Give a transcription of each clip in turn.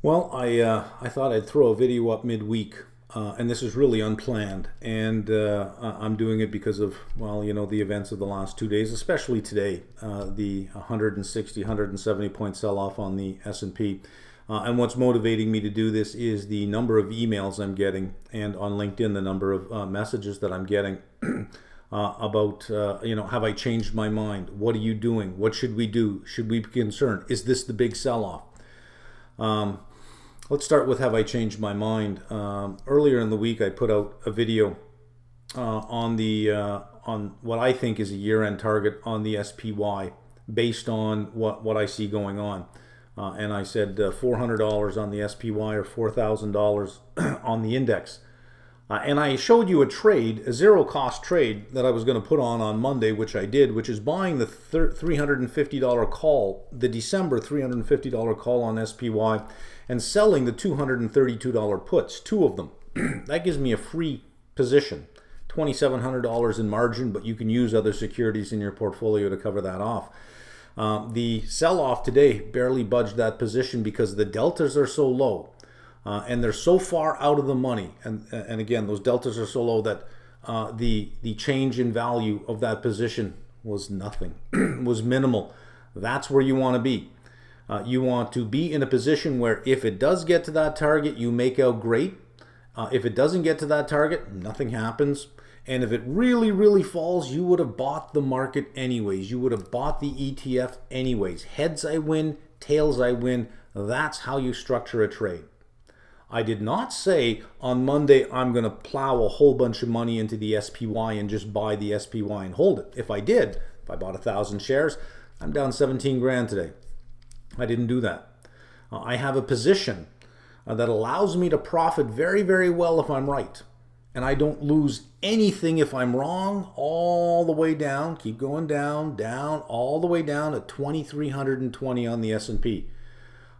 Well, I thought I'd throw a video up midweek, and this is really unplanned, and I'm doing it because of, well, the events of the last 2 days, especially today, the 160, 170 point sell-off on the S&P. And what's motivating me to do this is the number of emails I'm getting, and on LinkedIn, the number of messages that I'm getting about, have I changed my mind? What are you doing? What should we do? Should we be concerned? Is this the big sell-off? Let's start with have I changed my mind. Earlier in the week, I put out a video on what I think is a year-end target on the SPY based on what I see going on. And I said $400 on the SPY or $4,000 on the index. And I showed you a trade, a zero-cost trade that I was going to put on Monday, which I did, which is buying the $350 call, the December $350 call on SPY, and selling the $232 puts, two of them. That gives me a free position, $2,700 in margin, but you can use other securities in your portfolio to cover that off. The sell-off today barely budged that position because the deltas are so low. And they're so far out of the money, and again, those deltas are so low that the change in value of that position was nothing, was minimal. That's where you want to be. You want to be in a position where if it does get to that target, you make out great. If it doesn't get to that target, nothing happens. And if it really, really falls, you would have bought the market anyways. You would have bought the ETF anyways. Heads I win, tails I win. That's how you structure a trade. I did not say on Monday I'm going to plow a whole bunch of money into the SPY and just buy the SPY and hold it. If I did, if I bought 1,000 shares, I'm down 17 grand today. I didn't do that. I have a position that allows me to profit very, very well if I'm right. And I don't lose anything if I'm wrong, all the way down, keep going down, all the way down to 2,320 on the S&P.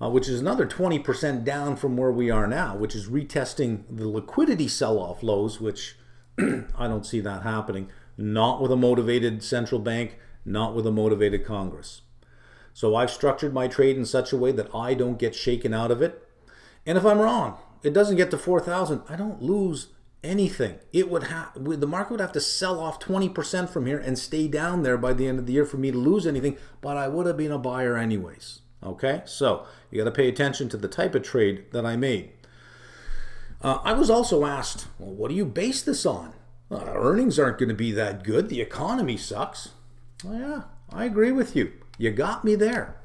Which is another 20% down from where we are now, which is retesting the liquidity sell-off lows, which I don't see that happening. Not with a motivated central bank, not with a motivated Congress. So I've structured my trade in such a way that I don't get shaken out of it. And if I'm wrong, it doesn't get to 4,000, I don't lose anything. The market would have to sell off 20% from here and stay down there by the end of the year for me to lose anything, but I would have been a buyer anyways. Okay, so you got to pay attention to the type of trade that I made. I was also asked, well, what do you base this on? Earnings aren't going to be that good. The economy sucks. Well, yeah, I agree with you. You got me there.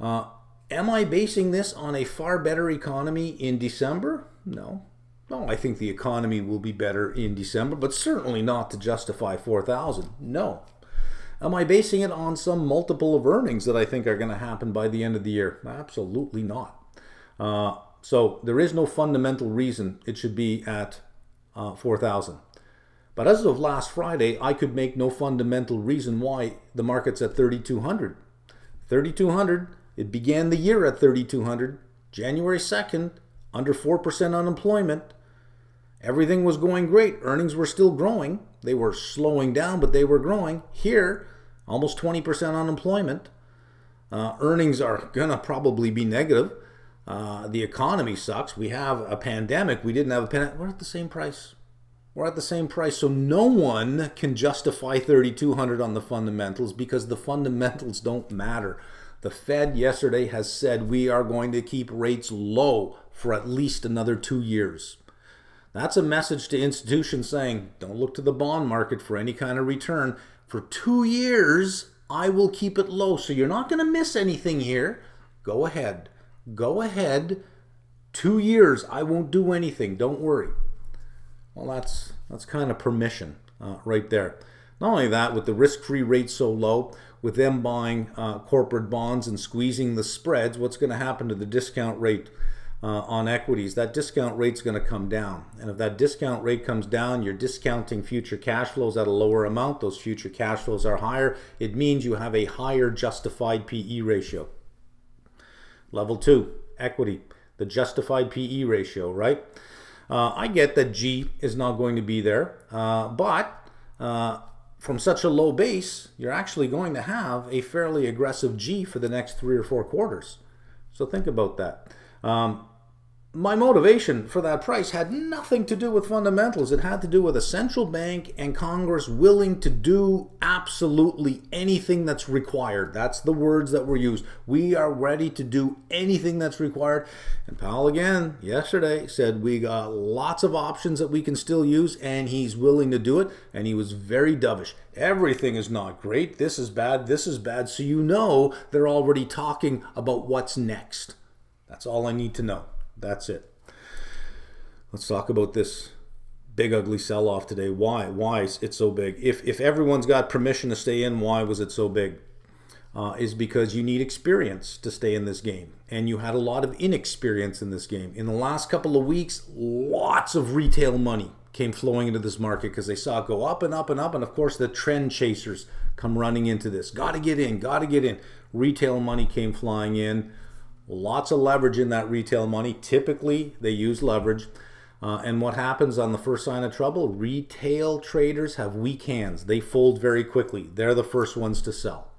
Am I basing this on a far better economy in December? No. No, I think the economy will be better in December, but certainly not to justify 4,000. No. Am I basing it on some multiple of earnings that I think are going to happen by the end of the year? Absolutely not. So there is no fundamental reason it should be at 4,000. But as of last Friday, I could make no fundamental reason why the market's at 3,200. 3,200, it began the year at 3,200. January 2nd, under 4% unemployment. Everything was going great. Earnings were still growing. They were slowing down, but they were growing. Here, almost 20% unemployment. Earnings are going to probably be negative. The economy sucks. We have a pandemic. We didn't have a pandemic. We're at the same price. We're at the same price. So no one can justify 3,200 on the fundamentals because the fundamentals don't matter. The Fed yesterday has said we are going to keep rates low for at least another 2 years. That's a message to institutions saying, don't look to the bond market for any kind of return. For 2 years, I will keep it low. So you're not going to miss anything here. Go ahead. Go ahead. 2 years, I won't do anything. Don't worry. Well, that's kind of permission right there. Not only that, with the risk-free rate so low, with them buying corporate bonds and squeezing the spreads, what's going to happen to the discount rate on equities? That discount rate's going to come down. And if that discount rate comes down, you're discounting future cash flows at a lower amount. Those future cash flows are higher. It means you have a higher justified PE ratio. Level 2, equity, the justified PE ratio, right? I get that G is not going to be there, but from such a low base, you're actually going to have a fairly aggressive G for the next 3 or 4 quarters. So think about that. my motivation for that price had nothing to do with fundamentals. It had to do with a central bank and Congress willing to do absolutely anything that's required. That's the words that were used. We are ready to do anything that's required. And Powell again yesterday said we got lots of options that we can still use, and he's willing to do it. And he was very dovish. Everything is not great. This is bad. This is bad. So you know they're already talking about what's next. That's all I need to know. That's it. Let's talk about this big ugly sell-off today. Why is it so big? If everyone's got permission to stay in, why was it so big? Is because you need experience to stay in this game. And you had a lot of inexperience in this game. In the last couple of weeks, lots of retail money came flowing into this market because they saw it go up and up and up. And of course, the trend chasers come running into this. Got to get in, got to get in. Retail money came flying in. Lots of leverage in that retail money. Typically, they use leverage. And what happens on the first sign of trouble? Retail traders have weak hands. They fold very quickly. They're the first ones to sell.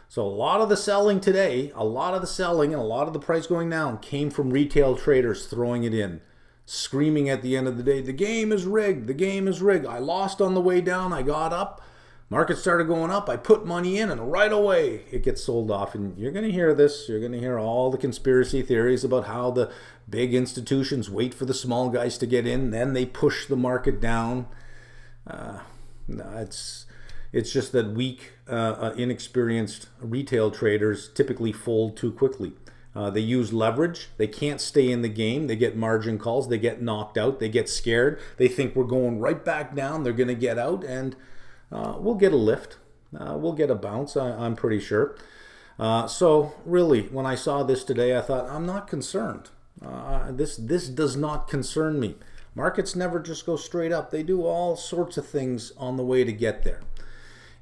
So a lot of the selling today, a lot of the selling and a lot of the price going down came from retail traders throwing it in, screaming at the end of the day, the game is rigged, the game is rigged. I lost on the way down, I got up. Market started going up, I put money in, and right away it gets sold off. And you're going to hear this. You're going to hear all the conspiracy theories about how the big institutions wait for the small guys to get in, then they push the market down. No, it's just that weak, inexperienced retail traders typically fold too quickly. They use leverage. They can't stay in the game. They get margin calls. They get knocked out. They get scared. They think we're going right back down. They're going to get out, and we'll get a lift. We'll get a bounce, I'm pretty sure. So really, when I saw this today, I thought, I'm not concerned. This does not concern me. Markets never just go straight up. They do all sorts of things on the way to get there.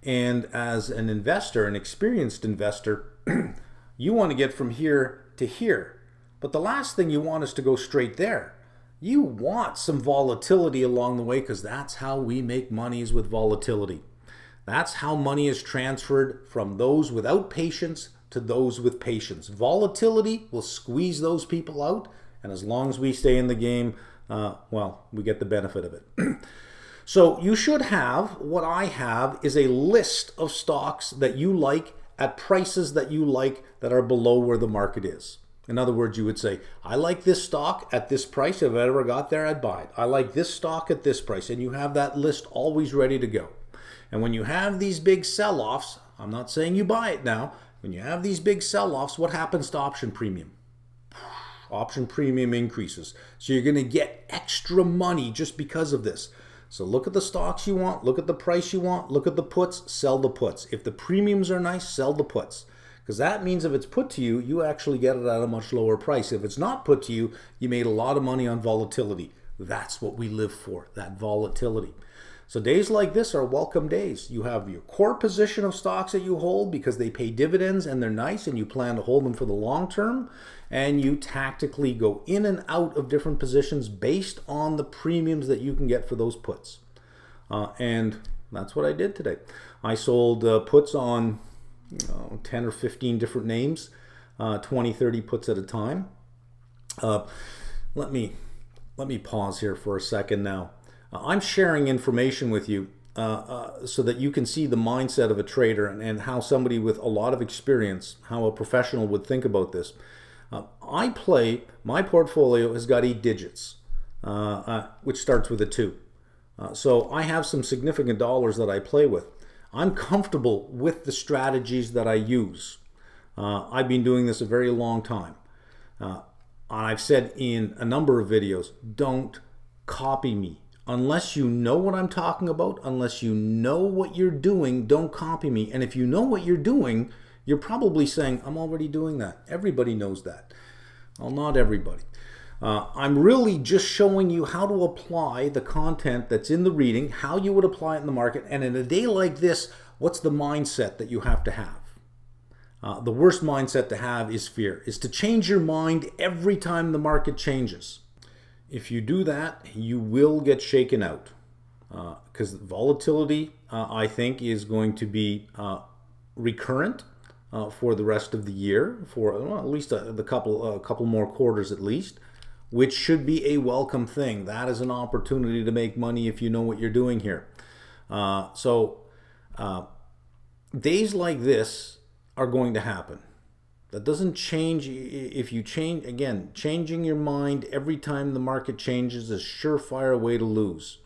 And as an investor, an experienced investor, you want to get from here to here. But the last thing you want is to go straight there. You want some volatility along the way, because that's how we make money, is with volatility. That's how money is transferred from those without patience to those with patience. Volatility will squeeze those people out, and as long as we stay in the game, well, we get the benefit of it. So you should have, what I have is a list of stocks that you like at prices that you like that are below where the market is. In other words, you would say, I like this stock at this price. If I ever got there, I'd buy it. I like this stock at this price. And you have that list always ready to go. And when you have these big sell-offs, I'm not saying you buy it now. When you have these big sell-offs, what happens to option premium? Option premium increases. So you're going to get extra money just because of this. So look at the stocks you want. Look at the price you want. Look at the puts. Sell the puts. If the premiums are nice, sell the puts. Because that means if it's put to you, you actually get it at a much lower price. If it's not put to you, you made a lot of money on volatility. That's what we live for, that volatility. So days like this are welcome days. You have your core position of stocks that you hold because they pay dividends and they're nice and you plan to hold them for the long term. And you tactically go in and out of different positions based on the premiums that you can get for those puts. And that's what I did today. I sold puts on 10 or 15 different names, 20, 30 puts at a time. Let me pause here for a second now. I'm sharing information with you so that you can see the mindset of a trader and how somebody with a lot of experience, how a professional would think about this. My portfolio has got 8 digits, which starts with a 2. So I have some significant dollars that I play with. I'm comfortable with the strategies that I use. I've been doing this a very long time. I've said in a number of videos, don't copy me. Unless you know what I'm talking about, unless you know what you're doing, don't copy me. And if you know what you're doing, you're probably saying, I'm already doing that. Everybody knows that. Well, not everybody. I'm really just showing you how to apply the content that's in the reading, how you would apply it in the market, and in a day like this, what's the mindset that you have to have? The worst mindset to have is fear, is to change your mind every time the market changes. If you do that, you will get shaken out because volatility, I think, is going to be recurrent for the rest of the year, for at least a couple more quarters at least. which should be a welcome thing. That is an opportunity to make money if you know what you're doing here. Days like this are going to happen. That doesn't change. If you change, again, changing your mind every time the market changes is a surefire way to lose.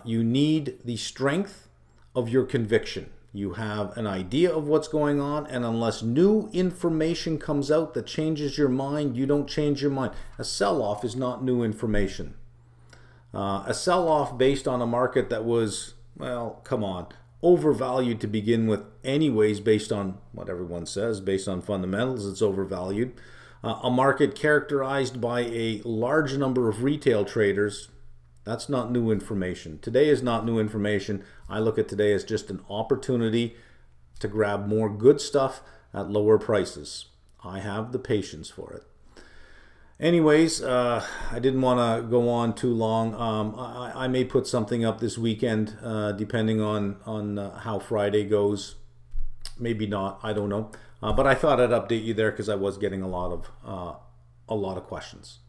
You need the strength of your conviction. You have an idea of what's going on, and unless new information comes out that changes your mind, you don't change your mind. A sell-off is not new information. A sell-off based on a market that was, well, come on, overvalued to begin with anyways, based on what everyone says, based on fundamentals, it's overvalued. A market characterized by a large number of retail traders, that's not new information. Today is not new information. I look at today as just an opportunity to grab more good stuff at lower prices. I have the patience for it. Anyways, I didn't want to go on too long. I may put something up this weekend, depending on how Friday goes. Maybe not. I don't know. But I thought I'd update you there because I was getting a lot of questions.